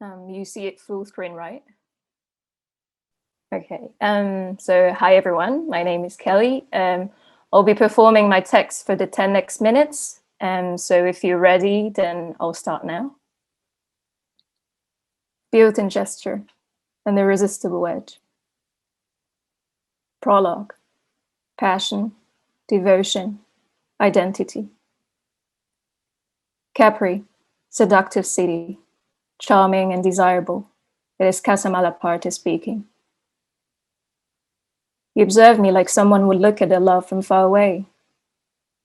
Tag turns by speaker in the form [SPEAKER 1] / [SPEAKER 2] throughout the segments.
[SPEAKER 1] You see it full screen, right? Okay. So hi everyone. My name is Kelly. I'll be performing my text for the 10 next minutes. So if you're ready, then I'll start now. Built-in gesture, an irresistible edge. Prologue, passion, devotion, identity. Capri, seductive city, charming and desirable. It is Casa Malaparte speaking. You observe me like someone would look at their love from far away.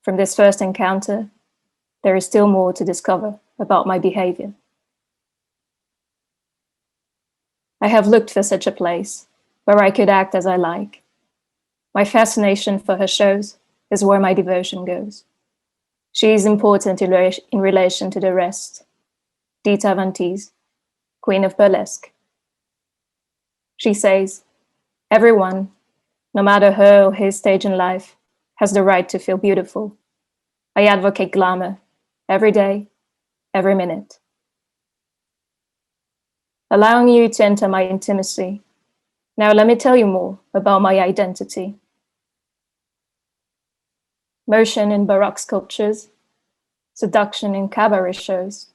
[SPEAKER 1] From this first encounter, there is still more to discover about my behavior. I have looked for such a place where I could act as I like. My fascination for her shows is where my devotion goes. She is important in relation to the rest. Dita Van Teese, Queen of Burlesque. She says, everyone, no matter her or his stage in life, has the right to feel beautiful. I advocate glamour every day, every minute. Allowing you to enter my intimacy. Now let me tell you more about my identity. Motion in Baroque sculptures, seduction in cabaret shows,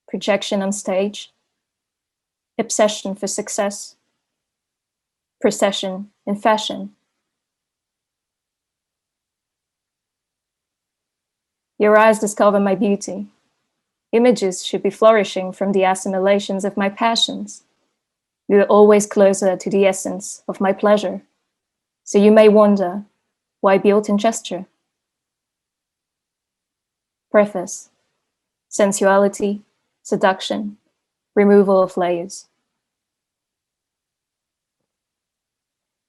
[SPEAKER 1] projection on stage, obsession for success, procession in fashion. Your eyes discover my beauty. Images should be flourishing from the assimilations of my passions. You are always closer to the essence of my pleasure. So you may wonder, why built-in gesture? Preface, sensuality, seduction, removal of layers.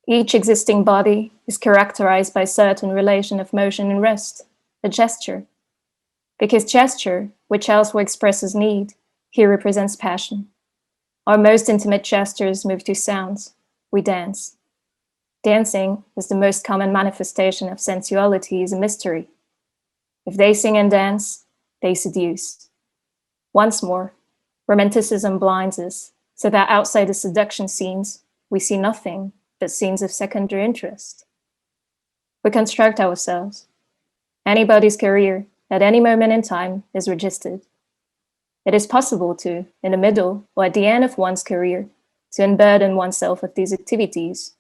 [SPEAKER 1] Each existing body is characterized by a certain relation of motion and rest, a gesture. Because gesture, which elsewhere expresses need, here represents passion. Our most intimate gestures move to sounds. We dance. Dancing is the most common manifestation of sensuality is a mystery. If they sing and dance, they seduce. Once more, romanticism blinds us, so that outside the seduction scenes, we see nothing but scenes of secondary interest. We construct ourselves. Anybody's career, at any moment in time, is registered. It is possible to, in the middle or at the end of one's career, to unburden oneself of these activities,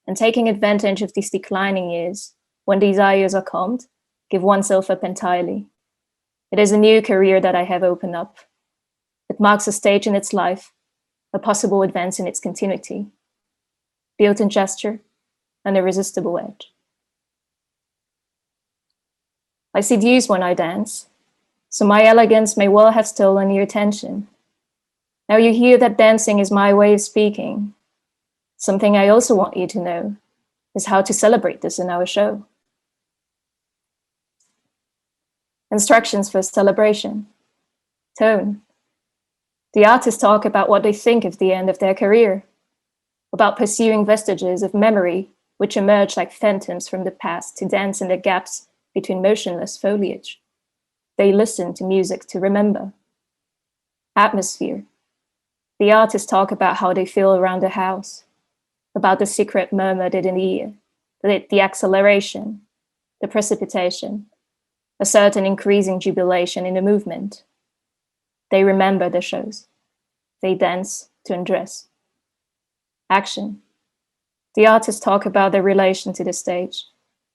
[SPEAKER 1] and taking advantage of these declining years, when desires are calmed, give oneself up entirely. It is a new career that I have opened up. It marks a stage in its life, a possible advance in its continuity. Built-in gesture, an irresistible edge. I seduce when I dance, so my elegance may well have stolen your attention. Now you hear that dancing is my way of speaking. Something I also want you to know is how to celebrate this in our show. Instructions for celebration. Tone. The artists talk about what they think of the end of their career, about pursuing vestiges of memory which emerge like phantoms from the past to dance in the gaps between motionless foliage. They listen to music to remember. Atmosphere. The artists talk about how they feel around the house, about the secret murmured in the ear, the acceleration, the precipitation, a certain increasing jubilation in the movement. They remember the shows. They dance to undress. Action. The artists talk about their relation to the stage,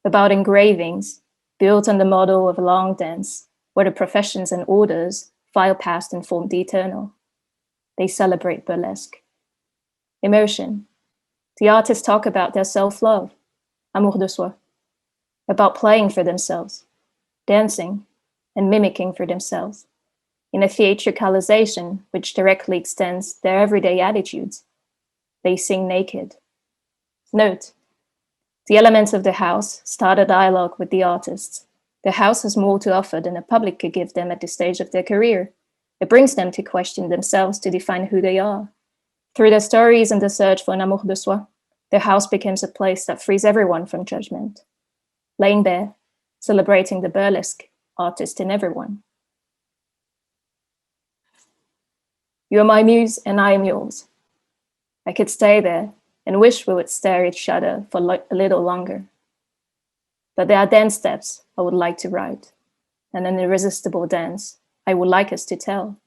[SPEAKER 1] about engravings built on the model of a long dance, where the professions and orders file past and form the eternal. They celebrate burlesque. Emotion. The artists talk about their self-love, amour de soi, about playing for themselves, dancing, and mimicking for themselves, in a theatricalization which directly extends their everyday attitudes. They sing naked. Note, the elements of the house start a dialogue with the artists. The house has more to offer than the public could give them at this stage of their career. It brings them to question themselves to define who they are. Through their stories and the search for an amour de soi, the house becomes a place that frees everyone from judgment. Laying bare, celebrating the burlesque artist in everyone. You are my muse and I am yours. I could stay there and wish we would stare at each other for a little longer. But there are dance steps I would like to write, and an irresistible dance I would like us to tell.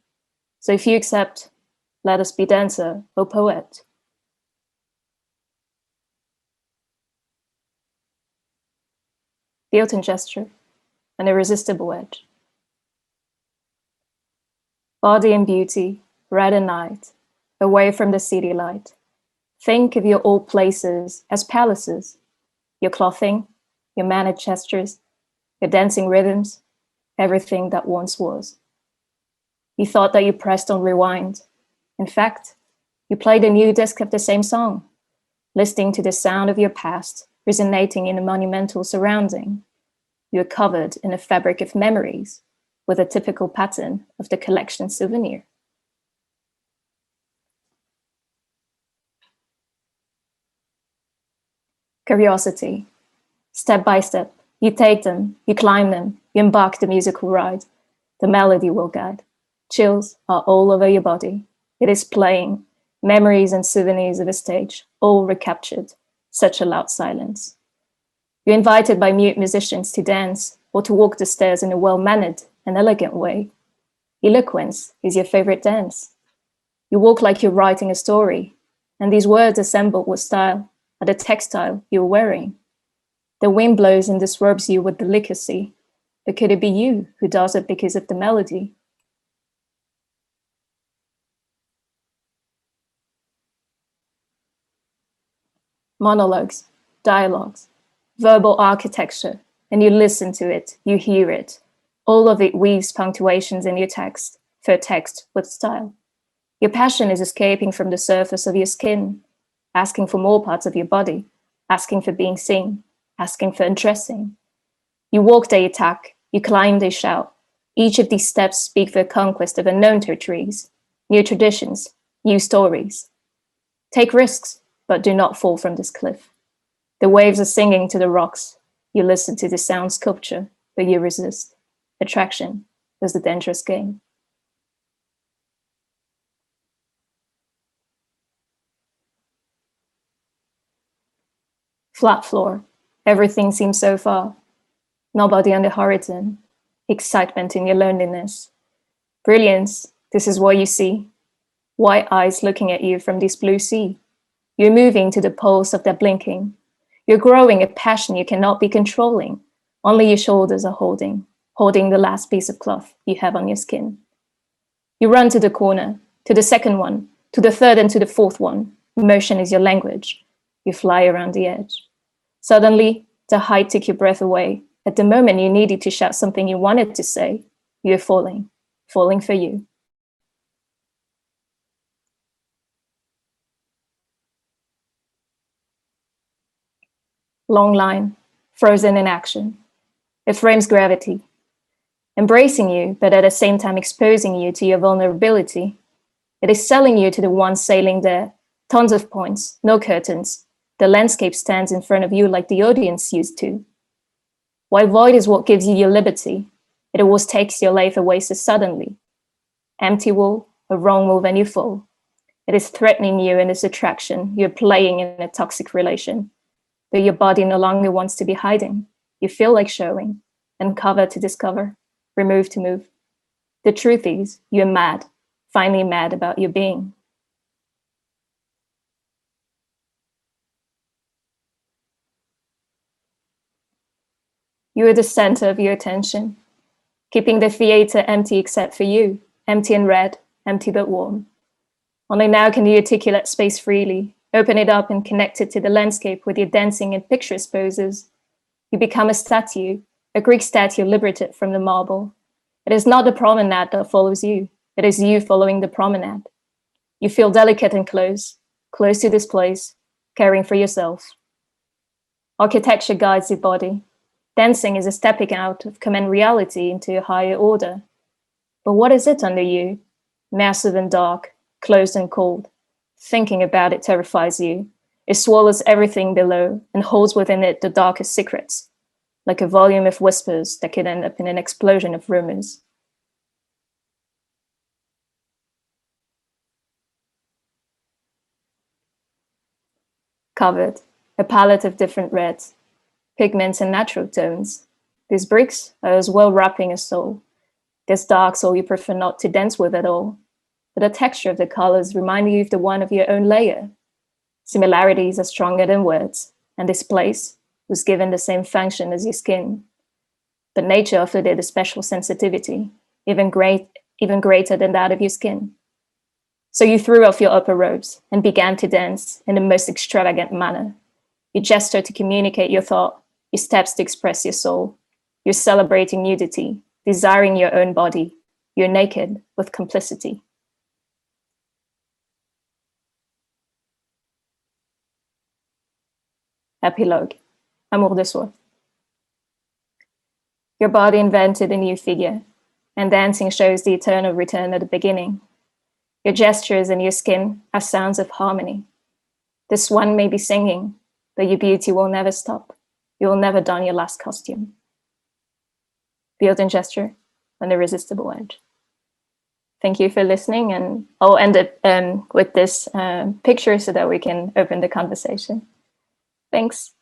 [SPEAKER 1] So if you accept, let us be dancer or poet. The open gesture, an irresistible edge. Body and beauty, red and night, away from the city light. Think of your old places as palaces, your clothing, your mannered gestures, your dancing rhythms, everything that once was. You thought that you pressed on rewind. In fact, you played a new disc of the same song, listening to the sound of your past resonating in a monumental surrounding. You are covered in a fabric of memories with a typical pattern of the collection souvenir. Curiosity. Step by step, you take them, you climb them, you embark the musical ride. The melody will guide. Chills are all over your body. It is playing, memories and souvenirs of a stage, all recaptured, such a loud silence. You're invited by mute musicians to dance or to walk the stairs in a well-mannered and elegant way. Eloquence is your favorite dance. You walk like you're writing a story, and these words assembled with style are the textile you're wearing. The wind blows and disrobes you with delicacy, but could it be you who does it because of the melody? Monologues, dialogues, verbal architecture, and you listen to it, you hear it. All of it weaves punctuations in your text, for text with style. Your passion is escaping from the surface of your skin, asking for more parts of your body, asking for being seen, asking for undressing. You walk, they attack, you climb, they shout. Each of these steps speak for a conquest of unknown territories, new traditions, new stories. Take risks, but do not fall from this cliff. The waves are singing to the rocks. You listen to the sound sculpture, but you resist. Attraction is the dangerous game. Flat floor. Everything seems so far. Nobody on the horizon. Excitement in your loneliness. Brilliance, this is what you see. White eyes looking at you from this blue sea. You're moving to the pulse of their blinking. You're growing a passion you cannot be controlling. Only your shoulders are holding the last piece of cloth you have on your skin. You run to the corner, to the second one, to the third and to the fourth one. Motion is your language. You fly around the edge. Suddenly, the height took your breath away. At the moment you needed to shout something you wanted to say, you're falling for you. Long line, frozen in action. It frames gravity, embracing you, but at the same time exposing you to your vulnerability. It is selling you to the one sailing there. Tons of points, no curtains. The landscape stands in front of you like the audience used to. While void is what gives you your liberty, it always takes your life away so suddenly. Empty wall, a wrong move and you fall. It is threatening you in this attraction. You're playing in a toxic relation, but your body no longer wants to be hiding. You feel like showing, uncover to discover, remove to move. The truth is, you're mad, finally mad about your being. You are the center of your attention, keeping the theater empty except for you, empty and red, empty but warm. Only now can you articulate space freely, open it up and connect it to the landscape with your dancing and pictureless poses. You become a statue, a Greek statue liberated from the marble. It is not the promenade that follows you, it is you following the promenade. You feel delicate and close to this place, caring for yourself. Architecture guides your body. Dancing is a stepping out of common reality into a higher order. But what is it under you? Massive and dark, closed and cold. Thinking about it terrifies you. It swallows everything below and holds within it the darkest secrets, like a volume of whispers that could end up in an explosion of rumors. covered, a palette of different reds, pigments and natural tones. These bricks are as well wrapping a soul. This dark soul you prefer not to dance with at all, but the texture of the colors remind you of the one of your own layer. Similarities are stronger than words, and this place was given the same function as your skin. But nature offered it a special sensitivity, even greater than that of your skin. So you threw off your upper robes and began to dance in the most extravagant manner. You gestured to communicate your thought, your steps to express your soul. You're celebrating nudity, desiring your own body. You're naked with complicity. Epilogue. Amour de soi. Your body invented a new figure, and dancing shows the eternal return of the beginning. Your gestures and your skin are sounds of harmony. This one may be singing, but your beauty will never stop. You will never don your last costume. Build and gesture on the irresistible edge. Thank you for listening, and I'll end it with this picture so that we can open the conversation. Thanks.